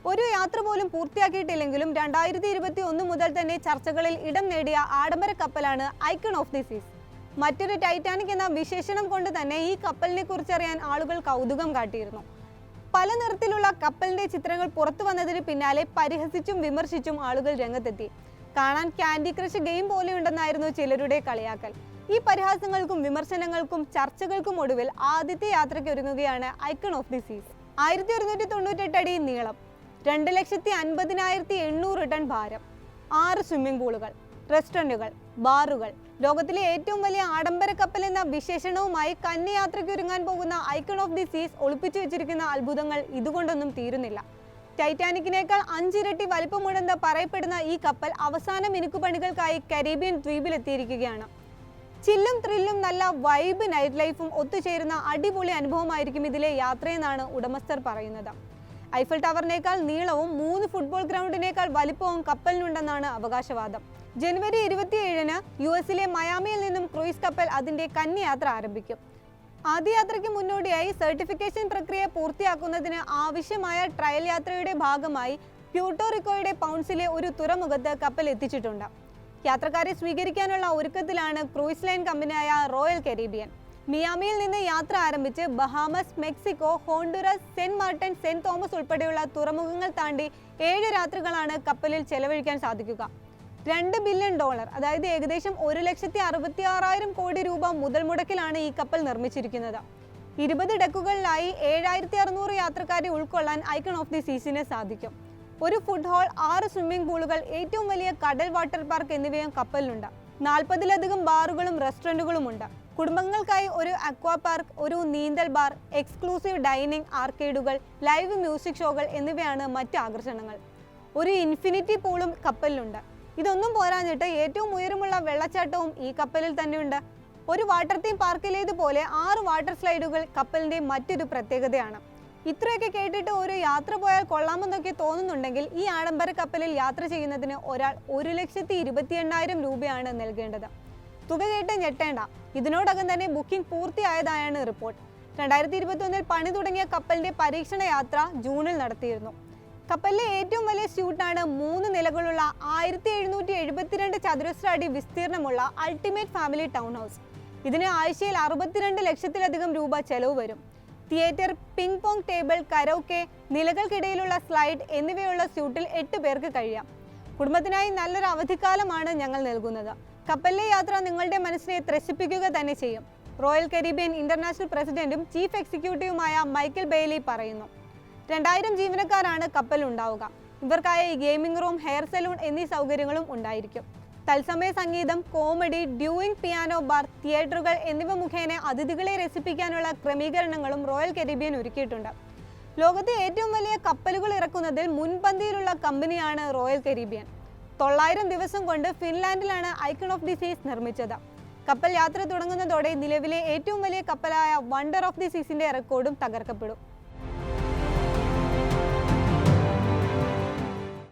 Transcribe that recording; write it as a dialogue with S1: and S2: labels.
S1: ഒരു യാത്ര പോലും പൂർത്തിയാക്കിയിട്ടില്ലെങ്കിലും 2021 മുതൽ തന്നെ ചർച്ചകളിൽ ഇടം നേടിയ ആഡംബര കപ്പലാണ് ഐക്കൺ ഓഫ് ദി സീസ്. മറ്റൊരു ടൈറ്റാനിക് എന്ന വിശേഷണം കൊണ്ട് തന്നെ ഈ കപ്പലിനെ കുറിച്ചറിയാൻ ആളുകൾ കൗതുകം കാട്ടിയിരുന്നു. പല നിറത്തിലുള്ള കപ്പലിന്റെ ചിത്രങ്ങൾ പുറത്തു വന്നതിന് പിന്നാലെ പരിഹസിച്ചും വിമർശിച്ചും ആളുകൾ രംഗത്തെത്തി. കാണാൻ കാൻഡി ക്രഷ് ഗെയിം പോലെയുണ്ടെന്നായിരുന്നു ചിലരുടെ കളിയാക്കൽ. ഈ പരിഹാസങ്ങൾക്കും വിമർശനങ്ങൾക്കും ചർച്ചകൾക്കും ഒടുവിൽ ആദ്യത്തെ യാത്രയ്ക്ക് ഒരുങ്ങുകയാണ് ഐക്കൺ ഓഫ് ദി സീസ്. 1198 അടി നീളം, 2,50,800 ടൺ ഭാരം, 6 സ്വിമ്മിംഗ് പൂളുകൾ, റെസ്റ്റോറന്റുകൾ, ബാറുകൾ, ലോകത്തിലെ ഏറ്റവും വലിയ ആഡംബര കപ്പൽ എന്ന വിശേഷണവുമായി കന്യയാത്രയ്ക്ക് ഒരുങ്ങാൻ പോകുന്ന ഐക്കൺ ഓഫ് ദി സീസ് ഒളിപ്പിച്ചു വെച്ചിരിക്കുന്ന അത്ഭുതങ്ങൾ ഇതുകൊണ്ടൊന്നും തീരുന്നില്ല. ടൈറ്റാനിക്കിനേക്കാൾ 5 ഇരട്ടി വലിപ്പമുണ്ടെന്ന് പറയപ്പെടുന്ന ഈ കപ്പൽ അവസാന മിനുക്കുപണികൾക്കായി കരീബിയൻ ദ്വീപിലെത്തിയിരിക്കുകയാണ്. ചില്ലും ത്രില്ലും നല്ല വൈബ് നൈറ്റ് ലൈഫും ഒത്തുചേരുന്ന അടിപൊളി അനുഭവമായിരിക്കും ഇതിലെ യാത്രയെന്നാണ് ഉടമസ്ഥർ പറയുന്നത്. ഐഫൽ ടവറിനേക്കാൾ നീളവും 3 ഫുട്ബോൾ ഗ്രൗണ്ടിനേക്കാൾ വലിപ്പവും കപ്പലിനുണ്ടെന്നാണ് അവകാശവാദം. ജനുവരി 27-ന് US-ലെ മയാമിയിൽ നിന്നും ക്രൂയിസ് കപ്പൽ അതിന്റെ കന്യയാത്ര ആരംഭിക്കും. ആദ്യ യാത്രയ്ക്ക് മുന്നോടിയായി സർട്ടിഫിക്കേഷൻ പ്രക്രിയ പൂർത്തിയാക്കുന്നതിന് ആവശ്യമായ ട്രയൽ യാത്രയുടെ ഭാഗമായി പ്യൂർട്ടോറിക്കോയുടെ പൗണ്ട്സിലെ ഒരു തുറമുഖത്ത് കപ്പൽ എത്തിച്ചിട്ടുണ്ട്. യാത്രക്കാരെ സ്വീകരിക്കാനുള്ള ഒരുക്കത്തിലാണ് ക്രൂയിസ് ലൈൻ കമ്പനിയായ റോയൽ കരീബിയൻ. മിയാമിയിൽ നിന്ന് യാത്ര ആരംഭിച്ച് Bahamas, Mexico, Honduras, Saint Martin, Saint Thomas ഉൾപ്പെടെയുള്ള തുറമുഖങ്ങൾ താണ്ടി 7 രാത്രികളാണ് കപ്പലിൽ ചെലവഴിക്കാൻ സാധിക്കുക. $2 ബില്യൺ, അതായത് ഏകദേശം 1,66,000 കോടി രൂപ മുതൽ മുടക്കിലാണ് ഈ കപ്പൽ നിർമ്മിച്ചിരിക്കുന്നത്. 20 ഡെക്കുകളിലായി 7,600 യാത്രക്കാരെ ഉൾക്കൊള്ളാൻ ഐക്കൺ ഓഫ് ദി സീസിന് സാധിക്കും. ഒരു ഫുഡ് ഹാൾ, 6 സ്വിമ്മിംഗ് പൂളുകൾ, ഏറ്റവും വലിയ കടൽ വാട്ടർ പാർക്ക് എന്നിവയും കപ്പലിലുണ്ട്. 40-ലധികം ബാറുകളും റെസ്റ്റോറന്റുകളുമുണ്ട്. കുടുംബങ്ങൾക്കായി ഒരു അക്വാ പാർക്ക്, ഒരു നീന്തൽ ബാർ, എക്സ്ക്ലൂസീവ് ഡൈനിങ്, ആർക്കേഡുകൾ, ലൈവ് മ്യൂസിക് ഷോകൾ എന്നിവയാണ് മറ്റ് ആകർഷണങ്ങൾ. ഒരു ഇൻഫിനിറ്റി പൂളും കപ്പലിലുണ്ട്. ഇതൊന്നും പോരാഞ്ഞിട്ട് ഏറ്റവും ഉയരമുള്ള വെള്ളച്ചാട്ടവും ഈ കപ്പലിൽ തന്നെയുണ്ട്. ഒരു വാട്ടർ തീം പാർക്കിലേതുപോലെ 6 വാട്ടർ സ്ലൈഡുകൾ കപ്പലിന്റെ മറ്റൊരു പ്രത്യേകതയാണ്. ഇത്രയൊക്കെ കേട്ടിട്ട് ഒരു യാത്ര പോയാൽ കൊള്ളാമെന്നൊക്കെ തോന്നുന്നുണ്ടെങ്കിൽ ഈ ആഡംബര കപ്പലിൽ യാത്ര ചെയ്യുന്നതിന് ഒരാൾ 1,28,000 രൂപയാണ് നൽകേണ്ടത്. തുക കേട്ട് ഞെട്ടേണ്ട, ഇതിനോടകം തന്നെ ബുക്കിംഗ് പൂർത്തിയായതായാണ് റിപ്പോർട്ട്. 2021-ൽ പണി തുടങ്ങിയ കപ്പലിന്റെ പരീക്ഷണ യാത്ര ജൂണിൽ നടത്തിയിരുന്നു. കപ്പലിലെ ഏറ്റവും വലിയ സ്യൂട്ടാണ് 3 നിലകളുള്ള 1,772 ചതുരശ്ര അടി വിസ്തീർണമുള്ള അൾട്ടിമേറ്റ് ഫാമിലി ടൗൺ ഹൗസ്. ഇതിന് ആഴ്ചയിൽ 62 ലക്ഷത്തിലധികം രൂപ ചെലവ് വരും. Theatre, ping pong table, karaoke, നിലകൾക്കിടയിലുള്ള സ്ലൈഡ് എന്നിവയുള്ള സ്യൂട്ടിൽ 8 പേർക്ക് കഴിയാം. കുടുംബത്തിനായി നല്ലൊരു അവധിക്കാലമാണ് ഞങ്ങൾ നൽകുന്നത്. കപ്പലിലെ യാത്ര നിങ്ങളുടെ മനസ്സിനെ ത്രസിപ്പിക്കുക തന്നെ ചെയ്യും. റോയൽ കരീബിയൻ ഇന്റർനാഷണൽ പ്രസിഡന്റും ചീഫ് എക്സിക്യൂട്ടീവുമായ മൈക്കൽ ബെയ്ലി പറയുന്നു. 2000 ജീവനക്കാരാണ് കപ്പലുണ്ടാവുക. ഇവർക്കായി ഗെയിമിംഗ് റൂം, ഹെയർ സലൂൺ എന്നീ സൗകര്യങ്ങളും ഉണ്ടായിരിക്കും. തത്സമയ സംഗീതം, കോമഡി, ഡ്യൂയിങ്, പിയാനോ ബാർ, തിയേറ്ററുകൾ എന്നിവ മുഖേന അതിഥികളെ രസിപ്പിക്കാനുള്ള ക്രമീകരണങ്ങളും റോയൽ കരീബിയൻ ഒരുക്കിയിട്ടുണ്ട്. ലോകത്തെ ഏറ്റവും വലിയ കപ്പലുകൾ ഇറക്കുന്നതിൽ മുൻപന്തിയിലുള്ള കമ്പനിയാണ് റോയൽ കരീബിയൻ. 900 ദിവസം കൊണ്ട് ഫിൻലാൻഡിലാണ് ഐക്കൺ ഓഫ് ദി സീസ് നിർമ്മിച്ചത്. കപ്പൽ യാത്ര തുടങ്ങുന്നതോടെ നിലവിലെ ഏറ്റവും വലിയ കപ്പലായ വണ്ടർ ഓഫ് ദി സീസിന്റെ റെക്കോർഡും തകർക്കപ്പെടും.